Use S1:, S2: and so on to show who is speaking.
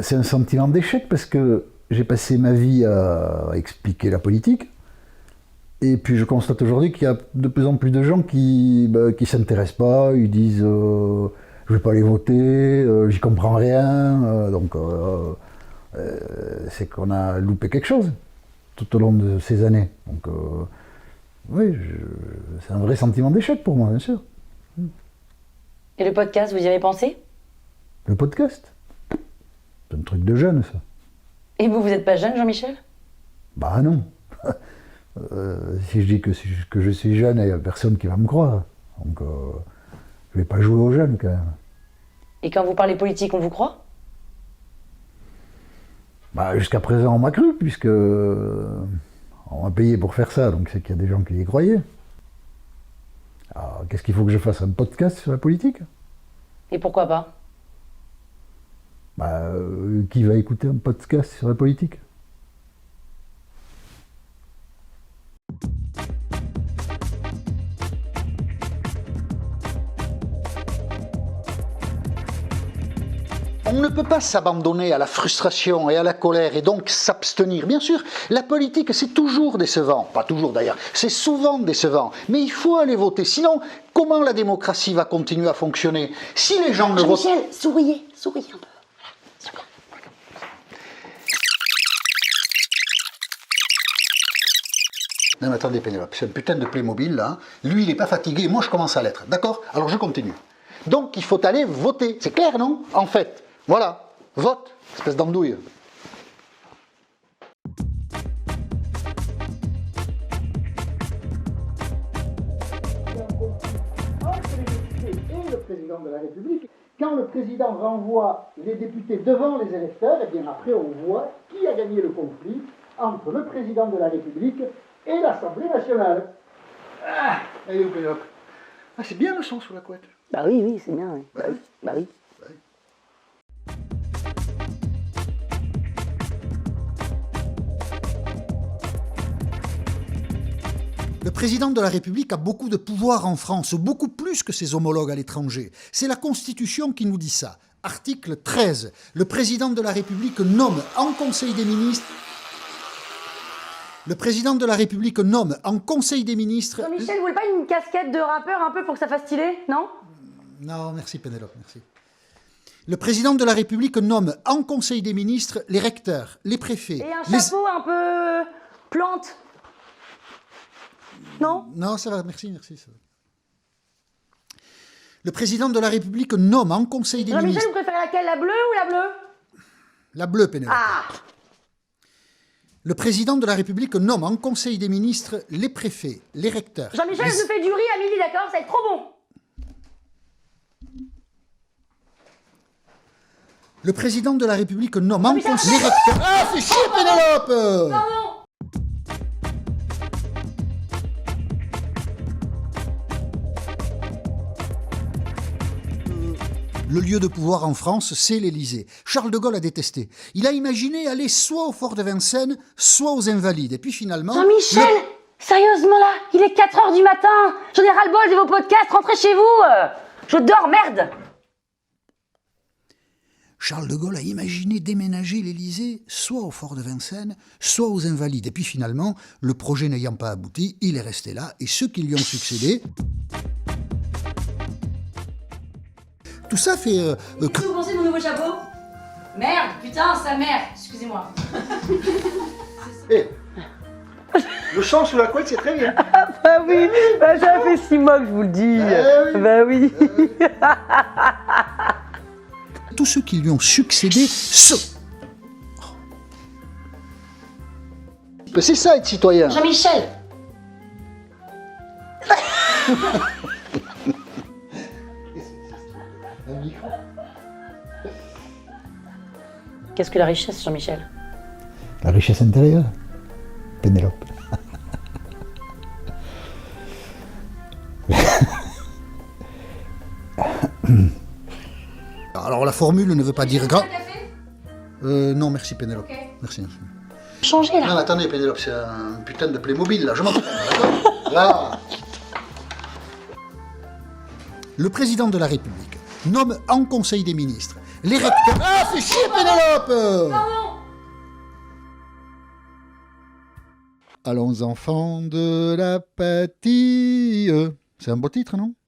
S1: C'est un sentiment d'échec parce que j'ai passé ma vie à expliquer la politique. Et puis je constate aujourd'hui qu'il y a de plus en plus de gens qui s'intéressent pas, ils disent je vais pas aller voter, j'y comprends rien, c'est qu'on a loupé quelque chose tout au long de ces années. Donc oui, c'est un vrai sentiment d'échec pour moi, bien sûr.
S2: Et le podcast, vous y avez pensé?
S1: Le podcast, c'est un truc de jeune, ça.
S2: Et vous n'êtes pas jeune, Jean-Michel?
S1: Bah non. Si je dis que je suis jeune, il n'y a personne qui va me croire. Donc je vais pas jouer aux jeunes quand même.
S2: Et quand vous parlez politique, on vous croit?
S1: Bah, jusqu'à présent, on m'a cru, puisque on m'a payé pour faire ça, donc c'est qu'il y a des gens qui y croyaient. Alors, qu'est-ce qu'il faut que je fasse? Un podcast sur la politique?
S2: Et pourquoi pas?
S1: Bah, qui va écouter un podcast sur la politique?
S3: On ne peut pas s'abandonner à la frustration et à la colère et donc s'abstenir. Bien sûr, la politique, c'est toujours décevant. Pas toujours d'ailleurs, c'est souvent décevant. Mais il faut aller voter. Sinon, comment la démocratie va continuer à fonctionner? Si les gens ne votent...
S2: Jean-Michel, souriez un peu. Voilà,
S3: Non mais attendez Pénélope, c'est un putain de Playmobil là. Lui, il n'est pas fatigué, moi je commence à l'être. D'accord? Alors je continue. Donc il faut aller voter. C'est clair, non? En fait. Voilà, vote, espèce d'andouille. Entre les députés et le président de la République, quand le président renvoie les députés devant les électeurs, et bien après on voit qui a gagné le conflit entre le président de la République et l'Assemblée nationale. Ah, allez, Pénélope. Ah, c'est bien le son sous la couette.
S2: Bah oui, c'est bien. Oui. Bah oui.
S3: Le président de la République a beaucoup de pouvoir en France, beaucoup plus que ses homologues à l'étranger. C'est la Constitution qui nous dit ça. Article 13. Le président de la République nomme en Conseil des ministres... Le président de la République nomme en Conseil des ministres...
S2: Jean-Michel, vous voulez pas une casquette de rappeur un peu pour que ça fasse stylé, non?
S3: Non, merci Pénélope, merci. Le président de la République nomme en Conseil des ministres les recteurs, les préfets...
S2: Et un chapeau un peu... plante. Non?
S3: Non, ça va, merci. Ça va. Le président de la République nomme en Conseil des
S2: Jean-Michel,
S3: ministres...
S2: vous préférez laquelle, la bleue ou la bleue?
S3: La bleue, Pénélope.
S2: Ah!
S3: Le président de la République nomme en Conseil des ministres les préfets, les recteurs...
S2: Jean-Michel, je fais du riz à midi, d'accord? Ça va être trop bon!
S3: Le président de la République nomme en Conseil... Les recteurs... Ah, fais chier, Pénélope!
S2: Pardon!
S3: Le lieu de pouvoir en France, c'est l'Élysée. Charles de Gaulle a détesté. Il a imaginé aller soit au fort de Vincennes, soit aux Invalides. Et puis finalement...
S2: Jean-Michel! Sérieusement là, il est 4h du matin! J'en ai ras-le-bol de vos podcasts, rentrez chez vous! Je dors, merde!
S3: Charles de Gaulle a imaginé déménager l'Élysée soit au fort de Vincennes, soit aux Invalides. Et puis finalement, le projet n'ayant pas abouti, il est resté là. Et ceux qui lui ont succédé... Tout ça fait...
S2: Qu'est-ce que vous pensez de mon nouveau chapeau? Merde, putain, sa mère! Excusez-moi.
S3: Hey, le son sous la couette, c'est très bien.
S2: Bah oui, bah, ça fait 6 mois que je vous le dis.
S3: oui.
S2: Bah oui.
S3: Tous ceux qui lui ont succédé sont... C'est ça être citoyen.
S2: Jean-Michel! Qu'est-ce que la richesse, Jean-Michel?
S1: La richesse intérieure, Pénélope.
S3: Alors la formule ne veut pas dire grand...
S2: café?
S3: Non, merci Pénélope.
S2: Ok.
S3: Merci.
S2: Changez là.
S3: Non, attendez Pénélope, c'est un putain de Playmobil là, je m'en fous, d'accord? Là. Le président de la République nomme en Conseil des ministres
S1: Les recteurs... Ah, fais chier, Pénélope!
S2: Pardon.
S1: Allons, enfants de la patrie. C'est un beau titre, non?